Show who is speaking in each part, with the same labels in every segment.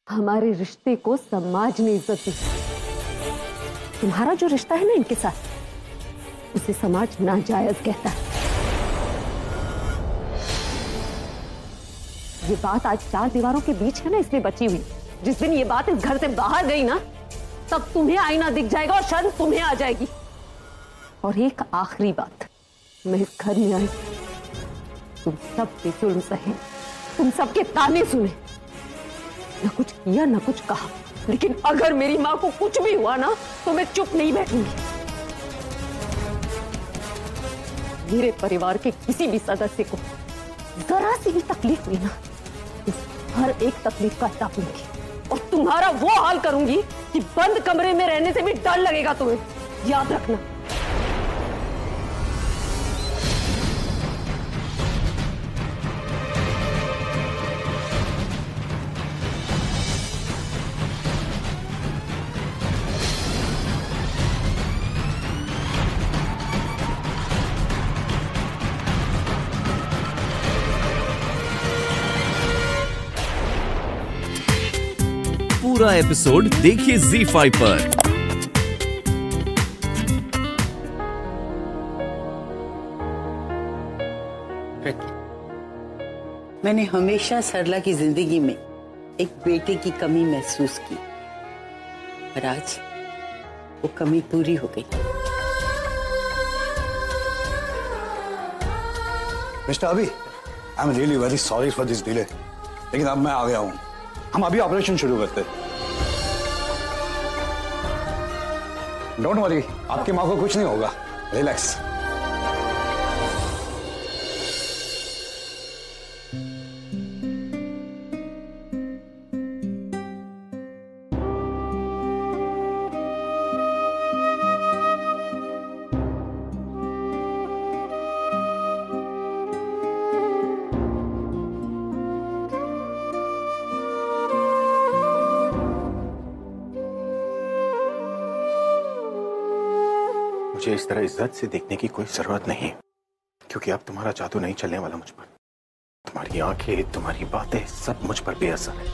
Speaker 1: हमारे रिश्ते को समाज ने इज्जत दी। तुम्हारा जो रिश्ता है ना इनके साथ, उसे समाज नाजायज कहता है। ये बात आज 4 दीवारों के बीच है ना, इसमें बची हुई। जिस दिन ये बात इस घर से बाहर गई ना, तब तुम्हें आईना दिख जाएगा और शर्म तुम्हें आ जाएगी। और एक आखिरी बात, मैं इस घर में आई, तुम सब पे जुल्म सहे, तुम सबके ताने सुने, न कुछ किया न कुछ कहा, लेकिन अगर मेरी माँ को कुछ भी हुआ ना तो मैं चुप नहीं बैठूंगी। मेरे परिवार के किसी भी सदस्य को जरा सी भी तकलीफ हुई ना, उस हर एक तकलीफ का हिसाब लूंगी और तुम्हारा वो हाल करूंगी कि बंद कमरे में रहने से भी डर लगेगा तुम्हें, याद रखना।
Speaker 2: पूरा एपिसोड देखिए ZEE5 पर।
Speaker 3: मैंने हमेशा सरला की जिंदगी में एक बेटे की कमी महसूस की, और आज वो कमी पूरी हो गई।
Speaker 4: मिस्टर अभी, I am really very sorry for this delay, लेकिन अब मैं आ गया हूँ। हम अभी ऑपरेशन शुरू करते हैं। डोंट वरी, आपकी माँ को कुछ नहीं होगा, रिलैक्स।
Speaker 5: मुझे इस तरह इज्जत से देखने की कोई जरूरत नहीं, क्योंकि अब तुम्हारा जादू नहीं चलने वाला मुझ पर। तुम्हारी आंखें, तुम्हारी बातें सब मुझ पर बेअसर है।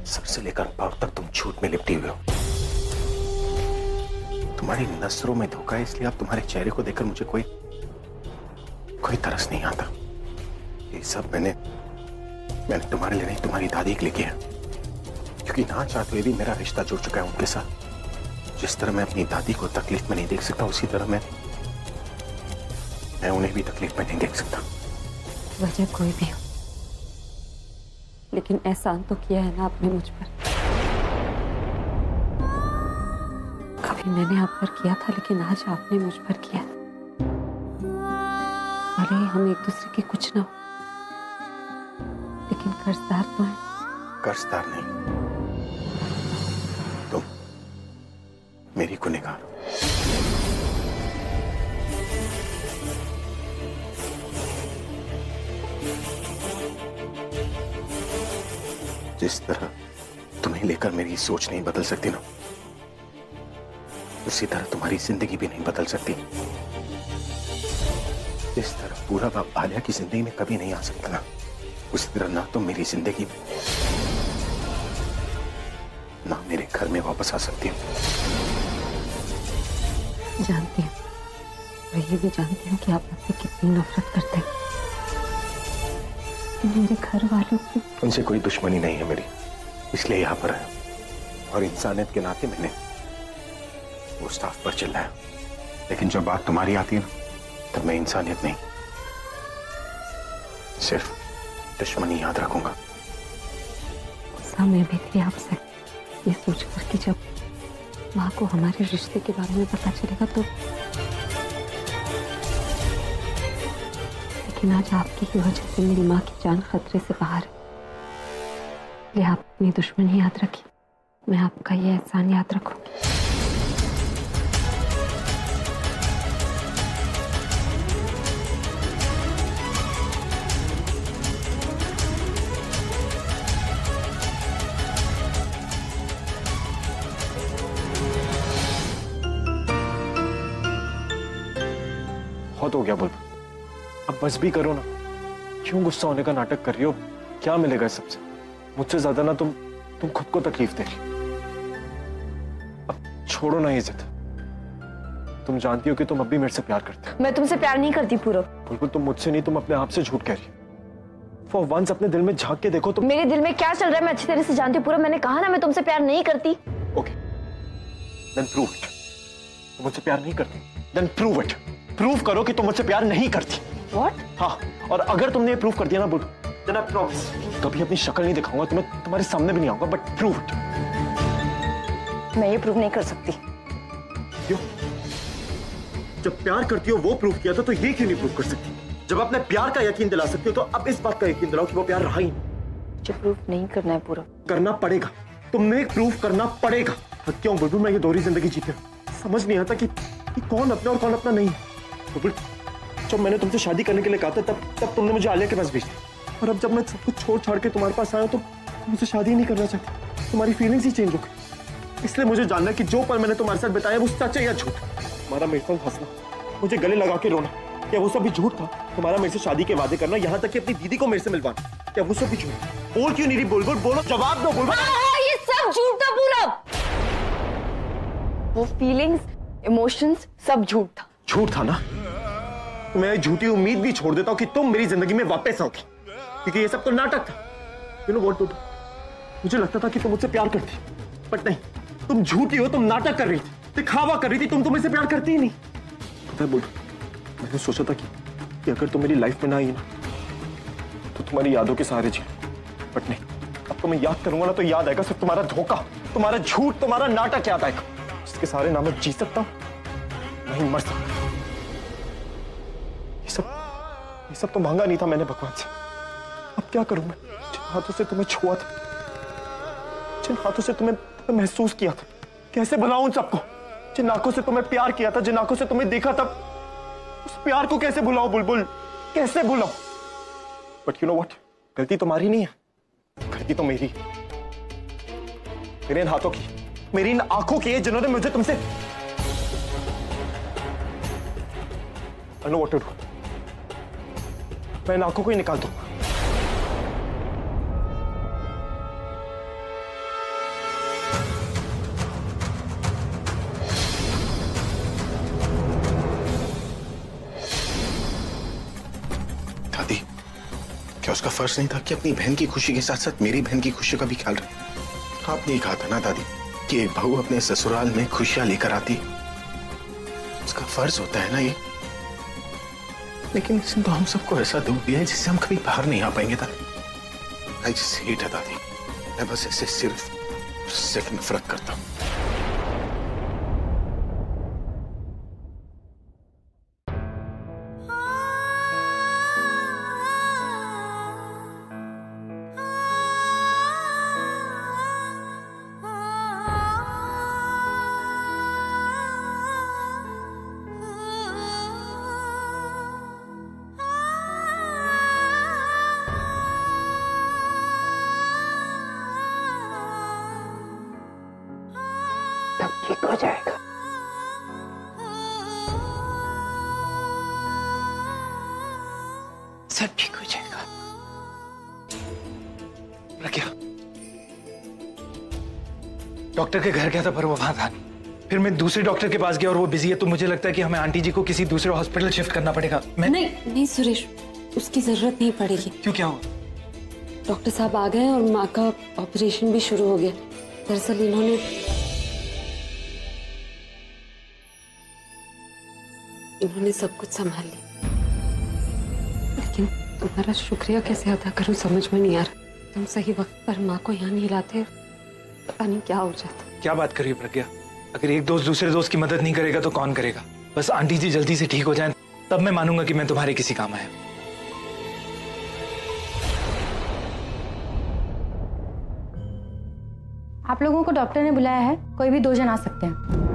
Speaker 5: सबसे लेकर पांव तक तुम झूठ में लिपटी हुए हो। तुम्हारी नजरों में धोखा है, इसलिए अब तुम्हारे चेहरे को देखकर मुझे कोई तरस नहीं आता। ये सब मैंने तुम्हारे लिए नहीं, तुम्हारी दादी के लिए किया, क्योंकि ना चाहते हुए भी मेरा रिश्ता जुड़ चुका है उनके साथ। जिस तरह मैं अपनी दादी को तकलीफ में नहीं देख सकता, उसी तरह मैं उन्हें भी तकलीफ में नहीं देख सकता।
Speaker 1: वजह कोई भी हो, लेकिन एहसान तो किया है ना आपने मुझ पर। कभी मैंने आप पर किया था, लेकिन आज आपने मुझ पर किया। भले ही हम एक दूसरे के कुछ ना हो, लेकिन कर्जदार तो है।
Speaker 5: कर्जदार नहीं, तुम मेरी गुनहगार हो। जिस तरह तुम्हें लेकर मेरी सोच नहीं बदल सकती ना, उसी तरह तुम्हारी जिंदगी भी नहीं बदल सकती। जिस तरह पूरा बाप आलिया की जिंदगी में कभी नहीं आ सकता ना, उसी तरह ना तुम मेरी जिंदगी में, ना मेरे घर में वापस आ सकती हो।
Speaker 1: जानती हूँ, और ये भी जानती हूँ कि आप मुझसे कितनी नफरत करते हैं। मेरे घर वालों को
Speaker 5: उनसे कोई दुश्मनी नहीं है मेरी, इसलिए यहाँ पर है। और इंसानियत के नाते मैंने वो स्टाफ पर चिल्लाया, लेकिन जब बात तुम्हारी आती है ना, तब मैं इंसानियत नहीं, सिर्फ दुश्मनी याद रखूंगा।
Speaker 1: समय भी थी आपसे ये सोचकर कि जब माँ को हमारे रिश्ते के बारे में पता चलेगा तो, लेकिन आज आपकी ही वजह से मेरी माँ की जान खतरे से बाहर है। इसलिए आप अपनी दुश्मनी याद रखिए, मैं आपका ये एहसान याद रखूंगी।
Speaker 5: बहुत हो गया बोल, अब बस भी करो ना। क्यों गुस्सा होने का नाटक कर रही हो? क्या मिलेगा सबसे? मुझसे ज्यादा ना तुम खुद को तकलीफ दे रही। अब छोड़ो ना ये जिद। तुम जानती हो कि तुम अब भी मेरे से प्यार करते हो।
Speaker 6: मैं तुमसे प्यार नहीं करती पूरब।
Speaker 5: बिल्कुल तुम मुझसे नहीं, तुम अपने आप से झूठ कह रही हो। फॉर वंस अपने दिल में झांक के देखो तो।
Speaker 6: मेरे दिल में क्या चल रहा है मैं अच्छी तरह से जानती हूँ पूरब। मैंने कहा ना मैं तुमसे प्यार नहीं करती।
Speaker 5: Okay, then prove it. तुम मुझसे प्यार नहीं करती, देन प्रूव इट। प्रूव करो कि तुम मुझसे प्यार नहीं करती।
Speaker 6: व्हाट?
Speaker 5: हाँ, और अगर तुमने ये प्रूव कर दिया ना बुल, देन आई प्रॉमिस कभी अपनी शक्ल नहीं दिखाऊंगा तुम्हें, तुम्हारे सामने भी नहीं आऊंगा, बट प्रूव इट।
Speaker 6: मैं ये प्रूव नहीं कर सकती।
Speaker 5: क्यों? जब प्यार करती हो वो प्रूव किया था तो ये क्यों नहीं प्रूव कर सकती? जब अपने प्यार का यकीन दिला सकती हो तो अब इस बात का यकीन दिलाओ कि वो प्यार रहा ही नहीं।
Speaker 6: मुझे प्रूव नहीं करना है पूरब।
Speaker 5: करना पड़ेगा, तुम्हें प्रूव करना पड़ेगा। क्यों बुलबुल, मैं ये दोहरी जिंदगी जीते समझ नहीं आता कि कौन अपना और कौन अपना नहीं है। बुलबुल, जब मैंने तुमसे शादी करने के लिए कहा था तब तुमने मुझे आलिया के पास भेज दिया, और अब जब मैं सब कुछ छोड़ छाड़ के तुम्हारे पास आया तो मुझसे शादी ही नहीं करना चाहती। तुम्हारी फीलिंग्स ही चेंज हो गई। इसलिए मुझे जानना है कि जो पल मैंने तुम्हारे साथ बिताया वो सच है या झूठ। तुम्हारा मेरे साथ हंसना, मुझे गले लगा के रोना, क्या वो सब भी झूठ था? तुम्हारा मेरे से शादी के वादे करना, यहाँ तक कि अपनी दीदी को मेरे से मिलवाना, क्या वो सब भी झूठ? बोल क्यों नहीं रही बुलबुल? बोलो, जवाब दो बुलबुल।
Speaker 6: ये सब झूठ था पूरब। वो फीलिंग्स, इमोशंस सब झूठ था।
Speaker 5: झूठ था ना? मैं झूठी उम्मीद भी छोड़ देता हूँ कि तुम मेरी जिंदगी में वापस आओगी, क्योंकि ये सब तो नाटक था। यू नो व्हाट, मुझे लगता था कि तुम मुझसे प्यार करती, बट नहीं, तुम झूठी हो, तुम नाटक कर रही थी, दिखावा कर रही थी, तुम मुझसे प्यार करती ही नहीं। पता है बुलबुल, मैंने सोचा था कि अगर तुम मेरी लाइफ में ना आई ना तो तुम्हारी यादों के सहारे जी, बट नहीं, अब तो मैं याद करूंगा ना तो याद आएगा सिर्फ तुम्हारा धोखा, तुम्हारा झूठ, तुम्हारा नाटक याद आएगा, जिसके सहारे ना मैं जी सकता हूं नहीं मर सकता। ये सब तो मांगा नहीं था मैंने भगवान से। अब क्या करूं मैं? जिन हाथों से तुम्हें छुआ था, जिन हाथों से तुम्हें महसूस किया था, कैसे भुलाऊं उन सबको? जिन आंखों से तुम्हें प्यार किया था, जिन आंखों से तुम्हें देखा था, उस प्यार को कैसे भुलाऊं बुलबुल? कैसे भुलाऊं? बट यू नो व्हाट, गलती तुम्हारी नहीं है, गलती तो मेरी, मेरे इन हाथों की, मेरी इन आंखों की है जिन्होंने मुझे तुमसे। I know what to do. मैं इन आंखों को ही निकाल दूंगा।
Speaker 7: दादी, क्या उसका फर्ज नहीं था कि अपनी बहन की खुशी के साथ साथ मेरी बहन की खुशी का भी ख्याल रखे? आपने कहा था ना दादी कि एक बहू अपने ससुराल में खुशियां लेकर आती, उसका फर्ज होता है ना ये। लेकिन इसने तो हम सबको ऐसा दुख दिया है जिससे हम कभी बाहर नहीं आ पाएंगे दादी। आई जस्ट हेट है दादी, मैं बस ऐसे सिर्फ नफरत करता हूं।
Speaker 1: सब ठीक हो जाएगा। सब ठीक हो जाएगा।
Speaker 8: क्या डॉक्टर के घर गया था पर वो वहां था नहीं। फिर मैं दूसरे डॉक्टर के पास गया और वो बिजी है, तो मुझे लगता है कि हमें आंटी जी को किसी दूसरे हॉस्पिटल शिफ्ट करना पड़ेगा।
Speaker 9: नहीं सुरेश, उसकी जरूरत नहीं पड़ेगी।
Speaker 8: क्यों, क्या हुआ?
Speaker 9: डॉक्टर साहब आ गए और माँ का ऑपरेशन भी शुरू हो गया। दरअसल इन्होंने सब कुछ संभाल लिया, लेकिन तुम्हारा शुक्रिया कैसे अदा करूं समझ में नहीं आ रहा। तुम सही वक्त पर माँ को यहाँ नहीं लाते, पता नहीं क्या हो जाता।
Speaker 8: क्या बात कर रही है प्रज्ञा? अगर एक दोस्त दूसरे दोस्त की मदद नहीं करेगा तो कौन करेगा? बस आंटी जी जल्दी से ठीक हो जाएं, तब मैं मानूंगा कि मैं तुम्हारे किसी काम आया।
Speaker 6: आप लोगों को डॉक्टर ने बुलाया है, कोई भी 2 जन आ सकते हैं।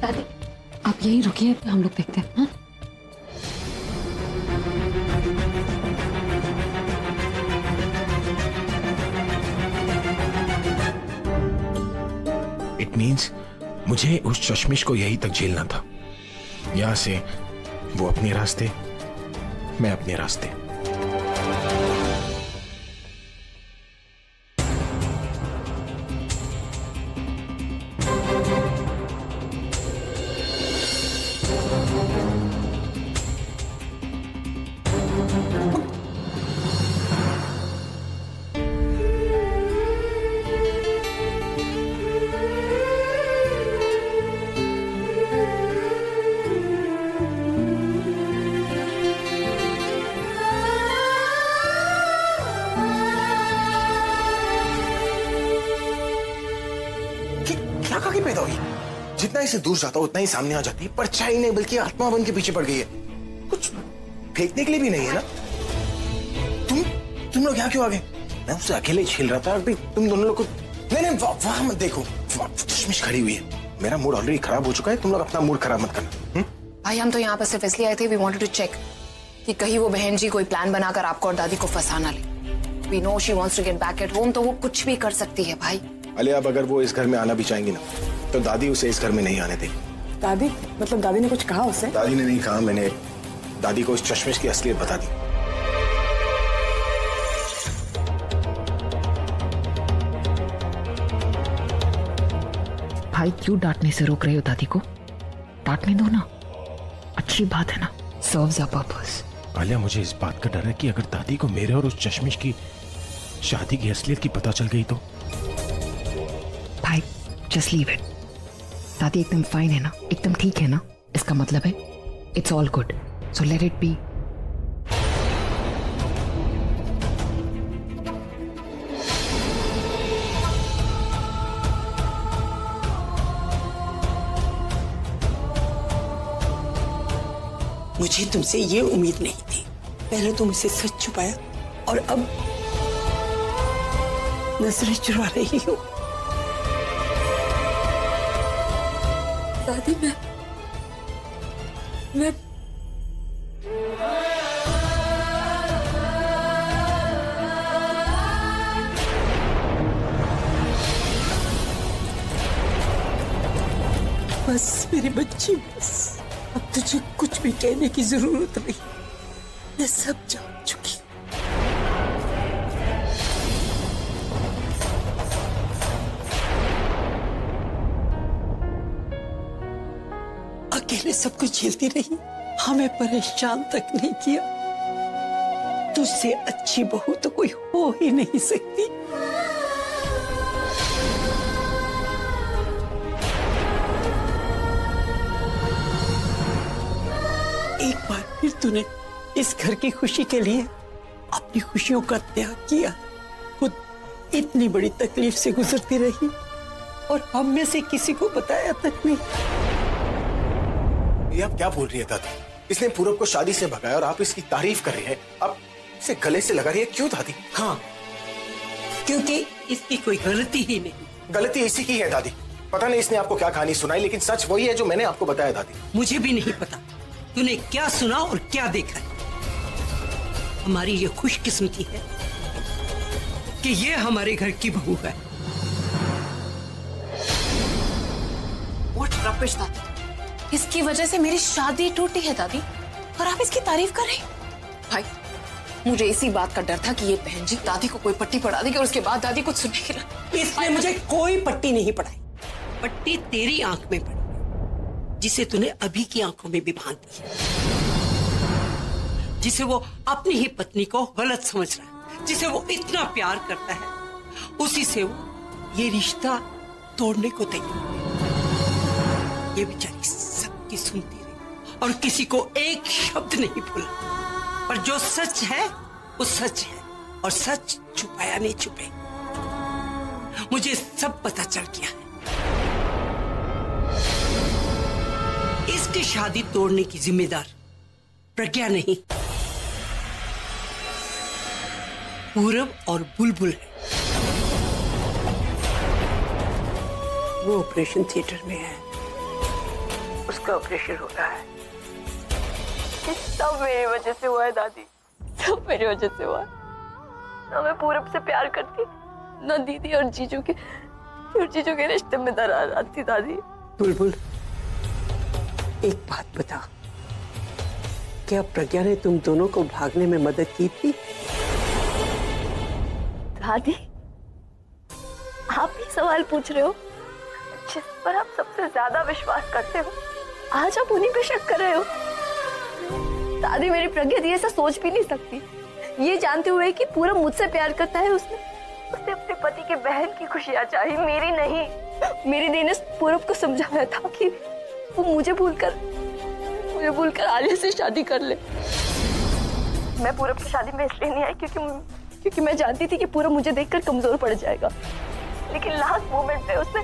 Speaker 9: दादी आप यहीं रुकिए, हम लोग देखते हैं। हाँ?
Speaker 7: इट मीन्स मुझे उस चश्मिश को यहीं तक झेलना था। यहां से वो अपने रास्ते, मैं अपने रास्ते। पैदा हुई, जितना इसे दूर जाता उतना ही सामने आ जाती है। परछाई नहीं बल्कि आत्मा बन के पीछे पड़ गई है। कुछ फेंकने के लिए भी नहीं है ना। तुम लोग यहाँ क्यों आ गए? मैं उससे अकेले खेल रहा था। अभी तुम दोनों लोग को नहीं वहां मत देखो, चश्मिश खड़ी हुई है। मेरा मूड ऑलरेडी खराब हो चुका है, तुम लोग अपना मूड खराब मत करना।
Speaker 6: भाई हम तो यहाँ पर सिर्फ इसलिए आए थे, वी वांटेड टू चेक कि कहीं वो बहन जी कोई प्लान बनाकर आपको और दादी को फंसा ना ले। We know she wants to get back at home, तो वो कुछ भी कर सकती है भाई।
Speaker 7: अले अब अगर वो इस घर में आना भी चाहेंगी ना, तो दादी उसे इस घर में नहीं आने देगी।
Speaker 3: दादी मतलब दादी ने कुछ कहा उसे?
Speaker 7: दादी ने नहीं कहा, मैंने दादी को इस चश्मिश की असलियत बता दी।
Speaker 6: भाई क्यों डांटने से रोक रहे हो दादी को? डांटने दो ना, अच्छी बात है ना, सर्व्स अ पर्पस।
Speaker 7: आलिया मुझे इस बात का डर है कि अगर दादी को मेरे और उस चश्मिश की शादी की असलियत की पता चल गई तो।
Speaker 6: भाई जस्ट लीव इट। दादी एकदम फाइन है ना, एकदम ठीक है ना, इसका मतलब है it's all good, so let it be.
Speaker 3: मुझे तुमसे ये उम्मीद नहीं थी। पहले तुम इसे सच छुपाया और अब नजरें चुरा रही हो।
Speaker 9: दादी मैं
Speaker 3: बस मेरी बच्ची, बस अब तुझे कुछ भी कहने की जरूरत नहीं, मैं सब जान चुकी। अकेले सब कुछ झेलती रही, हमें परेशान तक नहीं किया। तुझसे अच्छी बहू तो कोई हो ही नहीं सकती। एक बार फिर तूने इस घर की खुशी के लिए अपनी खुशियों का त्याग किया। खुद इतनी बड़ी तकलीफ से गुजरती रही और हम में से किसी को बताया तक नहीं।
Speaker 7: ये आप क्या बोल रही है दादी? इसने पूरब को शादी से भगाया और आप इसकी तारीफ कर रहे हैं। आप इसे गले से लगा रही है, क्यों दादी?
Speaker 3: हाँ, क्योंकि इसकी कोई गलती ही नहीं।
Speaker 7: गलती इसी की है दादी। पता नहीं इसने आपको क्या कहानी सुनाई, लेकिन सच वही है जो मैंने आपको बताया दादी।
Speaker 3: मुझे भी नहीं पता तूने क्या सुना और क्या देखा है। हमारी ये खुशकिस्मती है कि ये हमारे घर की बहू है।
Speaker 6: What rubbish दादी, इसकी वजह से मेरी शादी टूटी है दादी, और आप इसकी तारीफ कर रहे हैं। भाई मुझे इसी बात का डर था कि ये बहन जी दादी को कोई पट्टी पढ़ा देगी और उसके बाद दादी कुछ सुनेगी ना।
Speaker 3: इसने मुझे कोई पट्टी नहीं पढ़ाई। पट्टी तेरी आंख में पड़ी, जिसे तूने अभी की आंखों में भी बांध दी, जिसे वो अपनी ही पत्नी को गलत समझ रहा है, जिसे वो इतना प्यार करता है, उसी से वो ये रिश्ता तोड़ने को तैयार। ये बेचारी सबकी सुनती रही और किसी को एक शब्द नहीं बोला, पर जो सच है वो सच है और सच छुपाया नहीं छुपे। मुझे सब पता चल गया है। इसकी शादी तोड़ने की जिम्मेदार प्रज्ञा नहीं, पूरब और बुलबुल है। वो ऑपरेशन थिएटर में है, उसका ऑपरेशन हो रहा है।
Speaker 6: सब मेरी वजह से हुआ है दादी, सब मेरी वजह से हुआ है। ना मैं पूरब से प्यार करती, ना दीदी और जीजू के रिश्ते में दरार आती दादी।
Speaker 3: बुलबुल, एक बात बता, क्या प्रज्ञा ने तुम दोनों को भागने में मदद की थी?
Speaker 10: दादी, आप ही सवाल पूछ रहे हो जिस पर आप सबसे ज्यादा विश्वास करते हो, आज आप उन्हीं पे शक कर रहे हो। दादी, मेरी प्रज्ञा दी ऐसा सोच भी नहीं सकती, ये जानते हुए कि पूरा मुझसे प्यार करता है। उसने अपने पति की बहन की खुशियां चाही, मेरी नहीं। मेरी दी ने पूरब को समझाया था कि वो मुझे भूलकर आलिया से शादी कर ले। मैं पूरब की शादी में इसलिए नहीं आई क्योंकि मैं जानती थी कि पूरब मुझे देखकर कमजोर पड़ जाएगा, लेकिन लास्ट मोमेंट पे उसने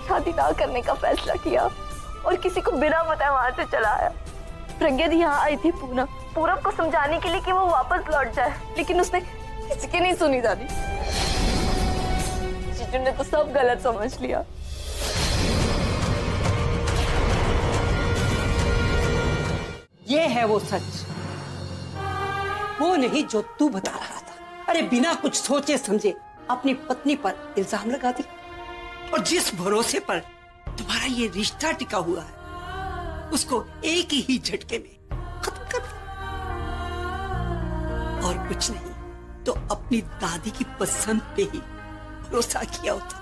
Speaker 10: शादी ना करने का फैसला किया और किसी को बिना बताए वहां से चला आया। प्रज्ञा दी यहाँ आई थी पूरब को समझाने के लिए कि वो वापस लौट जाए, लेकिन उसने किसी की नहीं सुनी। दादी, जीजू ने तो सब गलत समझ लिया।
Speaker 3: ये है वो सच, वो नहीं जो तू बता रहा था। अरे बिना कुछ सोचे समझे अपनी पत्नी पर इल्जाम लगा दी, और जिस भरोसे पर तुम्हारा ये रिश्ता टिका हुआ है उसको एक ही झटके में खत्म कर दिया। और कुछ नहीं तो अपनी दादी की पसंद पे ही भरोसा किया होता।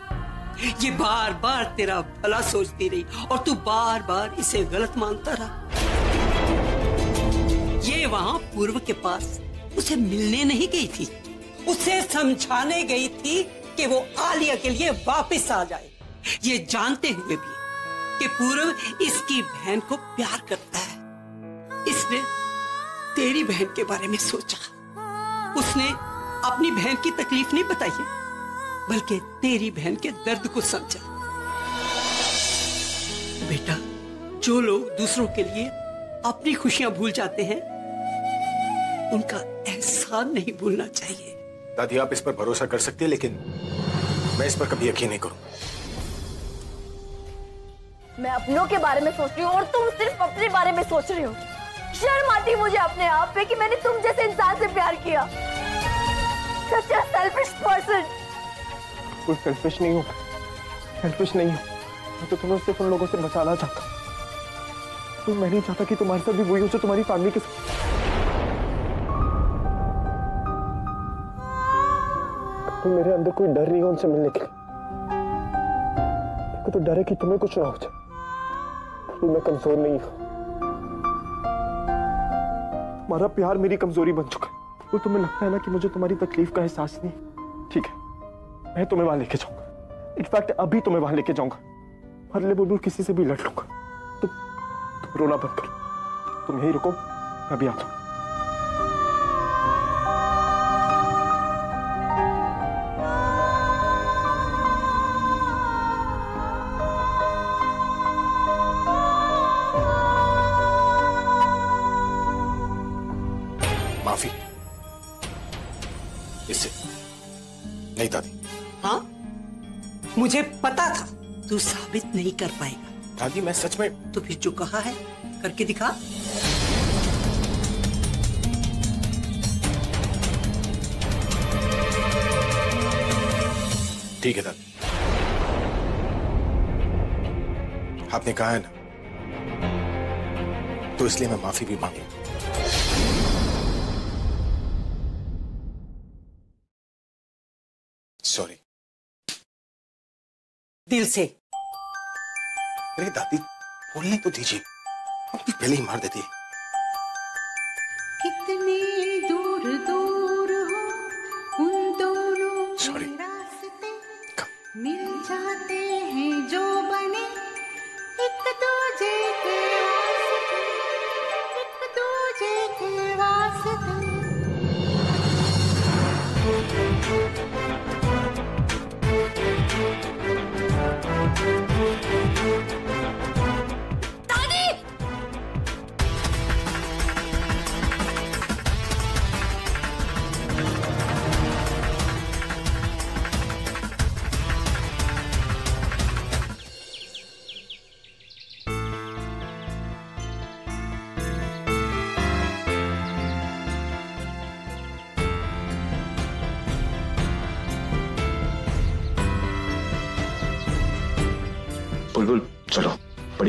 Speaker 3: ये बार बार तेरा भला सोचती रही और तू बार बार इसे गलत मानता रहा। ये वहां पूर्व के पास उसे मिलने नहीं गई थी, उसे समझाने गई थी कि वो आलिया के लिए वापस आ जाए, ये जानते हुए भी कि पूर्व इसकी बहन को प्यार करता है। इसने तेरी बहन के बारे में सोचा, उसने अपनी बहन की तकलीफ नहीं बताई है, बल्कि तेरी बहन के दर्द को समझा। बेटा, जो लोग दूसरों के लिए अपनी खुशियां भूल जाते हैं उनका एहसान नहीं भूलना चाहिए।
Speaker 7: दादी, आप इस पर भरोसा कर सकती है, लेकिन मैं इस पर कभी यकीन नहीं करूंगा।
Speaker 10: मैं अपनों के बारे में सोच रही हूँ और तुम सिर्फ अपने बारे में सोच रही हो। शर्म आती मुझे अपने आप पे कि मैंने तुम जैसे इंसान से प्यार किया। Such a selfish person।
Speaker 5: कोई सेल्फिश नहीं हूँ, सेल्फिश नहीं हूँ। मैं तो तुम्हें सिर्फ उन लोगों से बचाना चाहता हूँ। मैं नहीं चाहता कि तुम्हारे साथ भी वही हो जो तुम्हारी फैमिली के साथ। तो मेरे अंदर कोई डर नहीं है उनसे मिलने के लिए। मेरे को तो डर है कि तुम्हें कुछ ना हो जाए। मैं कमजोर नहीं हूं, तुम्हारा प्यार मेरी कमजोरी बन चुका है। और तुम्हें लगता है ना कि मुझे तुम्हारी तकलीफ का एहसास नहीं, ठीक है, मैं तुम्हें वहां लेके जाऊंगा। इनफैक्ट अभी तुम्हें वहां लेके जाऊंगा, हर ले बोलूं किसी से भी लड़ लूंगा। तुम रोना बंद करो, तुम यहीं रुको, मैं अभी आता हूं।
Speaker 7: माफी इससे नहीं दादी।
Speaker 3: हाँ, मुझे पता था तू साबित नहीं कर पाएगा।
Speaker 7: दादी, मैं सच में।
Speaker 3: तो फिर जो कहा है करके दिखा।
Speaker 7: ठीक है दादी, आपने कहा है ना, तो इसलिए मैं माफी भी मांगी। सॉरी।
Speaker 3: दिल से।
Speaker 7: अरे दादी, बोलने तो दीजिए, अपनी पहले ही मार देती है।
Speaker 11: कितने दूर दूर हो उन दोनों के रास्ते, मिल जाते हैं जो बने एक दूजे के वास्ते, एक दूजे के वास्ते।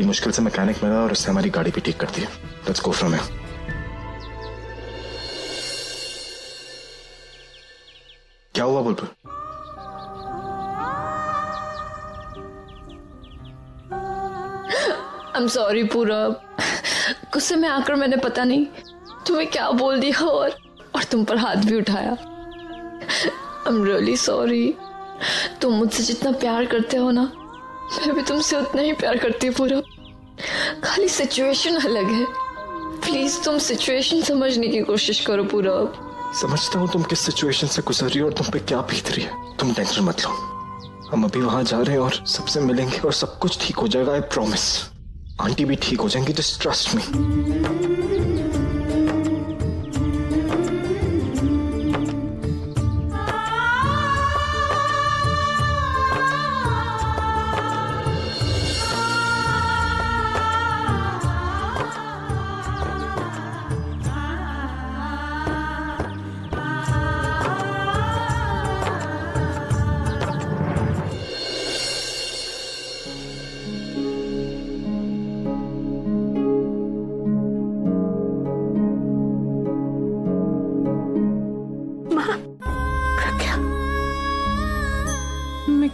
Speaker 7: बड़ी मुश्किल से मैकेनिक मिला और उससे हमारी गाड़ी भी ठीक कर दी। Let's go from here. क्या हुआ बुलबुल?
Speaker 10: I'm sorry पूरब, गुस्से में आकर मैंने पता नहीं तुम्हें क्या बोल दिया और तुम पर हाथ भी उठाया। I'm really sorry। तुम मुझसे जितना प्यार करते हो ना, मैं भी तुमसे उतना ही प्यार करती हूँ पूरब। खाली सिचुएशन अलग है। प्लीज तुम सिचुएशन समझने की कोशिश करो पूरब।
Speaker 7: समझता हूँ तुम किस सिचुएशन से गुजर रही हो और तुम पे क्या बीत रही है। तुम टेंशन मत लो, हम अभी वहां जा रहे हैं और सबसे मिलेंगे और सब कुछ ठीक हो जाएगा। I promise. आंटी भी ठीक हो जाएंगी, जस्ट ट्रस्ट मी।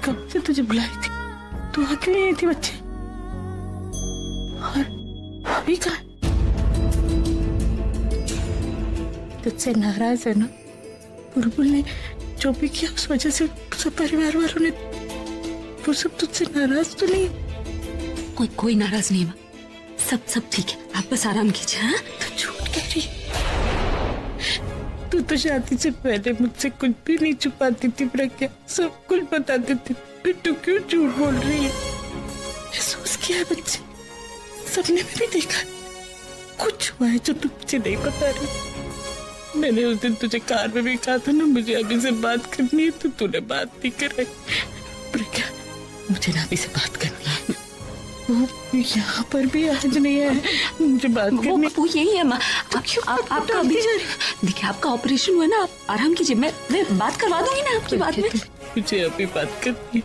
Speaker 12: कब से तुझे बुलाई थी, तू आ क्यों नहीं थी बच्चे? और अभी कहाँ? तुझसे नाराज है ना? बुलबुल ने जो भी किया उस वजह से सब परिवार वालों ने, वो सब तुझसे नाराज तो नहीं?
Speaker 1: कोई नाराज नहीं माँ, सब ठीक है। आप बस आराम कीजिए। हाँ?
Speaker 12: तो झूठ कह रही। तू तो शादी से पहले मुझसे कुछ भी नहीं छुपाती थी प्रज्ञा, सब कुछ बताती थी। फिर तू क्यों झूठ बोल रही है? महसूस किया है बच्चे, सपने में भी देखा, कुछ हुआ है जो तू मुझे नहीं बता रही। मैंने उस दिन तुझे कार में भी कहा था ना, मुझे अभी से बात करनी है, तो तूने बात नहीं कराई। प्रज्ञा, मुझे ना अभी से बात करनी है। वो यहाँ पर भी आज नहीं है, मुझे बात करनी।
Speaker 1: वो यही है माँ। आपका अभी देखिए, आपका ऑपरेशन हुआ ना, आप आराम कीजिए। मैं बात करवा दूंगी ना आपकी बात में।
Speaker 12: मुझे अभी बात करनी है,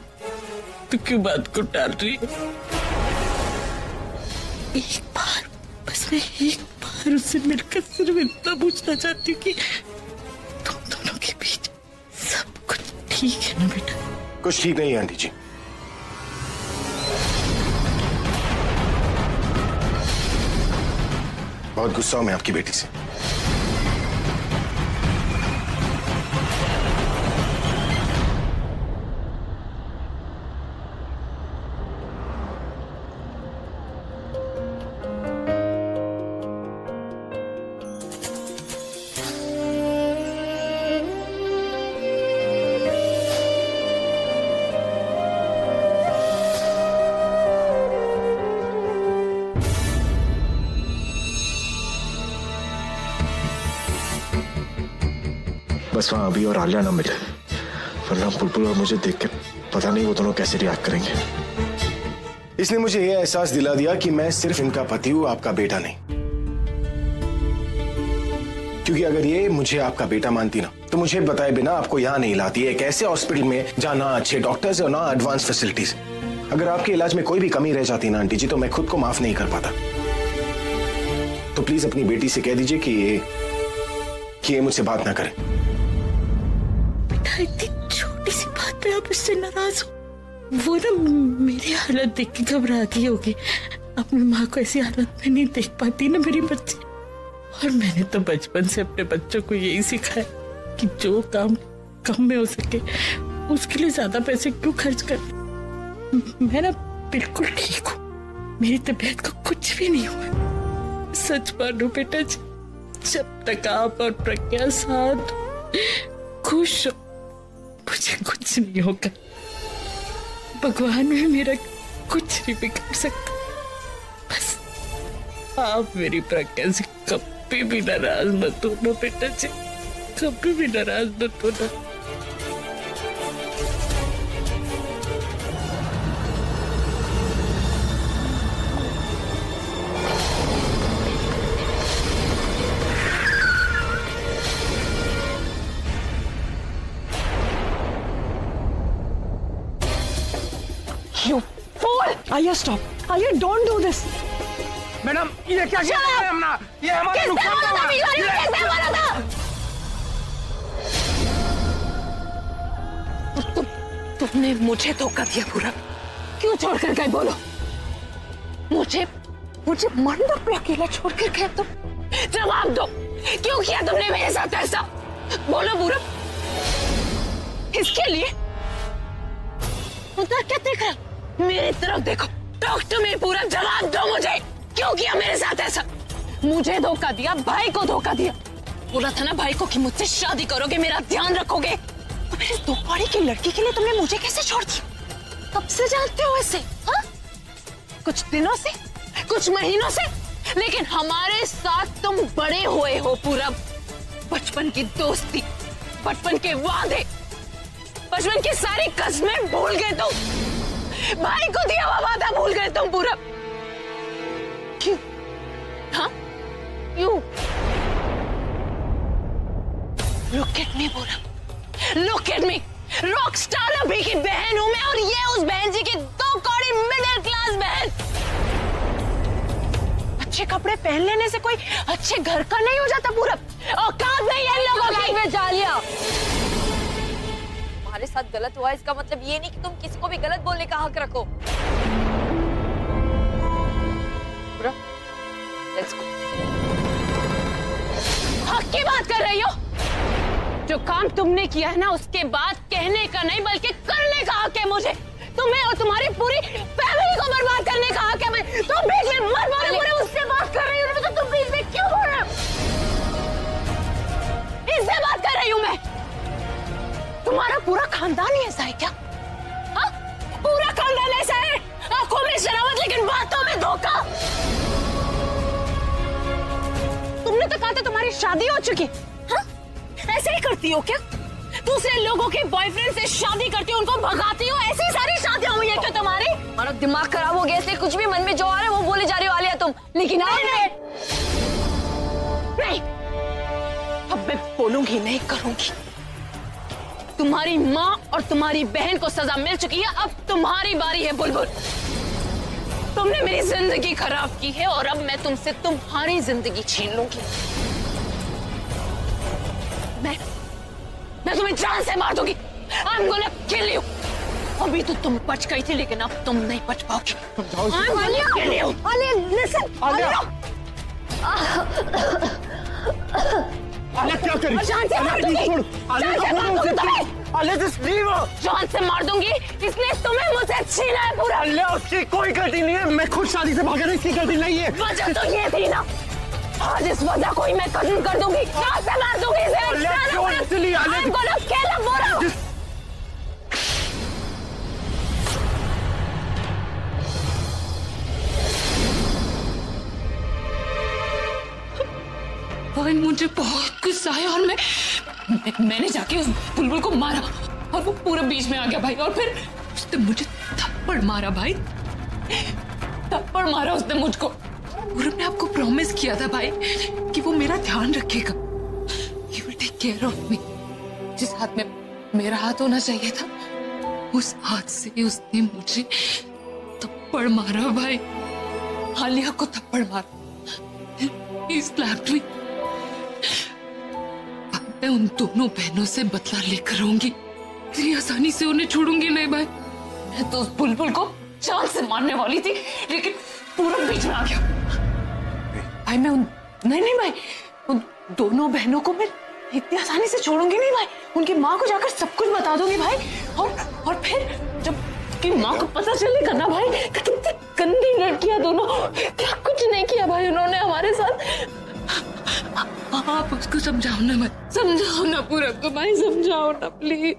Speaker 12: तू क्यों बात को टाल रही है? एक बार, बस मैं एक बार उससे मिलकर सिर्फ इतना पूछना चाहती हूँ कि तुम दोनों के बीच सब कुछ ठीक है ना बेटा?
Speaker 7: कुछ ठीक नहीं है आंटी जी। बहुत गुस्सा हूं मैं आपकी बेटी से। बस वहां अभी और आलिया ना मिले, वरना बुलबुल और मुझे देख के पता नहीं वो दोनों कैसे रिएक्ट करेंगे। इसने मुझे यह एहसास दिला दिया कि मैं सिर्फ इनका पति हूं, आपका बेटा नहीं। क्योंकि अगर ये मुझे आपका बेटा मानती ना, तो मुझे बताए बिना आपको यहां नहीं लाती। एक ऐसे हॉस्पिटल में जहां ना अच्छे डॉक्टर्स और ना एडवांस फैसिलिटीज। अगर आपके इलाज में कोई भी कमी रह जाती ना आंटी जी, तो मैं खुद को माफ नहीं कर पाता। तो प्लीज अपनी बेटी से कह दीजिए कि ये मुझसे बात ना करे।
Speaker 12: इतनी छोटी सी बात पे आप इससे नाराज हो? वो ना मेरी हालत देख के घबरा गई होगी। अपनी माँ को ऐसी हालत में नहीं देख पाती ना मेरी बच्ची। और मैंने तो बचपन से अपने बच्चों को यही सिखाया कि जो काम कम में हो सके उसके लिए ज्यादा पैसे क्यों खर्च कर। मैं ना बिल्कुल ठीक हूँ, मेरी तबीयत को कुछ भी नहीं हुआ। सच मानो बेटा जी, जब तक आप और प्रज्ञा साथ खुश हो, मुझे कुछ नहीं होगा। भगवान भी मेरा कुछ नहीं बिगाड़ सकता। बस आप मेरी प्रज्ञा से कभी भी नाराज मत होना बेटा जी, कभी भी नाराज मत होना।
Speaker 1: आया stop,
Speaker 10: Ali don't do this.
Speaker 8: Madam ये क्या किया है हमने? ये हमारा नुकसान कर रहा है।
Speaker 6: तुमने मुझे धोखा दिया पूरा। क्यों छोड़कर गए बोलो? मुझे मंडप पे अकेला छोड़कर गए तुम? जवाब दो, क्यों किया तुमने मेरे साथ ऐसा? बोलो पूरा। इसके लिए उधर क्या देख रहे हो? मेरी तरफ देखो। डॉक्टर में पूरा जवाब दो मुझे, क्यों किया मेरे साथ ऐसा? मुझे धोखा दिया, भाई को धोखा दिया। बोला था ना भाई को कि मुझसे शादी करोगे, मेरा ध्यान रखोगे। तो मेरे दो कौड़ी की लड़की के लिए तुमने मुझे कैसे छोड़ दिया? कब से जानते हो इसे? हाँ? कुछ दिनों से, कुछ महीनों से, लेकिन हमारे साथ तुम बड़े हुए हो पूरा। बचपन की दोस्ती, बचपन के वादे, बचपन की सारी कस्में भूल गए तुम। भाई को दिया हुआ वादा भूल गए तुम पूरा। क्यों? हाँ? क्यों? Look at me पूरा। Look at me, rock star अभी की बहन हूं मैं, और ये उस बहन जी की दो कौड़ी मिडिल क्लास बहन। अच्छे कपड़े पहन लेने से कोई अच्छे घर का नहीं हो जाता पूरा। औकात नहीं है लोगों की।
Speaker 10: जालिया, तुम्हारे साथ गलत हुआ इसका मतलब ये नहीं कि तुम किसी को भी गलत बोलने का हक रखो। Let's go।
Speaker 6: हक की बात कर रही हो? जो काम तुमने किया है ना, उसके बाद कहने का नहीं बल्कि करने का हक है मुझे। तुम्हें और तुम्हारी पूरी फैमिली को बर्बाद करने का हक है। मैं तुम बीच में मत बोलो, पूरे उससे बात कर रही हूँ तो तुम बीच में क्यों बोल रहे हो? इससे बात कर रही हूँ मैं। तुम्हारा पूरा खानदान ही ऐसा है क्या? हाँ? पूरा खानदान ऐसा है? आंखों में शरारत लेकिन बातों में धोखा। तुमने तो कहा था तुम्हारी शादी हो चुकी। हाँ? ऐसे ही करती हो क्या? दूसरे लोगों के बॉयफ्रेंड से शादी करती हो, उनको भगाती हो, ऐसी सारी शादियां हुई है क्या तुम्हारी?
Speaker 10: हमारा दिमाग खराब हो गया, इसलिए कुछ भी मन में जो आ रहा है वो बोले जा रही हो आलिया तुम। लेकिन
Speaker 6: नहीं, अब मैं बोलूंगी नहीं करूंगी। तुम्हारी माँ और तुम्हारी बहन को सजा मिल चुकी है, अब तुम्हारी बारी है बुलबुल। तुमने मेरी जिंदगी खराब की है और अब मैं तुमसे तुम्हारी जिंदगी छीन लूंगी। मैं तुम्हें जान से मार दूंगी। I'm gonna kill you। अभी तो तुम बच गई थी, लेकिन अब तुम नहीं बच पाओगी। I'm gonna kill you।
Speaker 10: Alia, listen।
Speaker 8: Alia क्या करी?
Speaker 6: जान से मार दूंगी।
Speaker 8: Alia just leave her।
Speaker 6: जान से मार दूंगी, इसलिए तुम्हें मुझसे छीना है पूरा।
Speaker 8: आलिया उसकी कोई गलती नहीं है, मैं खुद शादी से भागा नहीं, इसकी गलती नहीं है।
Speaker 6: वजह तो ये थी ना, आज इस वजह को ही मैं खत्म कर दूंगी, जान से मार दूंगी इसे। I'm gonna kill him पूरा। भाई मुझे बहुत गुस्सा है और मैंने जाके उस बुलबुल को मारा और वो पूरा बीच में आ गया भाई। और फिर उसने मुझे थप्पड़ मारा भाई, थप्पड़ मारा उसने मुझको। पूरब ने आपको प्रॉमिस किया था भाई कि वो मेरा ध्यान रखेगा, He will take care of me। जिस हाथ में मेरा हाथ होना चाहिए था, उस हाथ से उसने मुझे थप्पड़ मारा भाई। आलिया को थप्पड़ मारा। He slapped me। मैं उन दोनों बहनों से बदला लेकर आऊंगी, इतनी आसानी से उन्हें छोड़ूंगी नहीं भाई। मैं तो उस बुलबुल को जान से मारने वाली थी, लेकिन पूरब बीच में आ गया भाई। मैं नहीं भाई, उन दोनों बहनों को मैं इतनी आसानी से छोड़ूंगी नहीं भाई। उनकी माँ को जाकर सब कुछ बता दूंगी भाई। और फिर जब की माँ को पता चलेगा ना भाई, कितनी गंदी लड़कियां दोनों, क्या कुछ नहीं किया भाई उन्होंने हमारे साथ। आप उसको समझाओ ना, मत समझाओ ना पूरब को भाई, समझाओ ना प्लीज।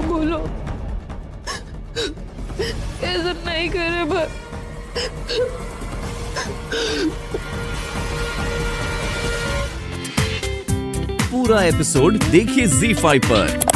Speaker 6: बोलो ऐसा नहीं करे भाई।
Speaker 2: पूरा एपिसोड देखिए ZEE5 पर।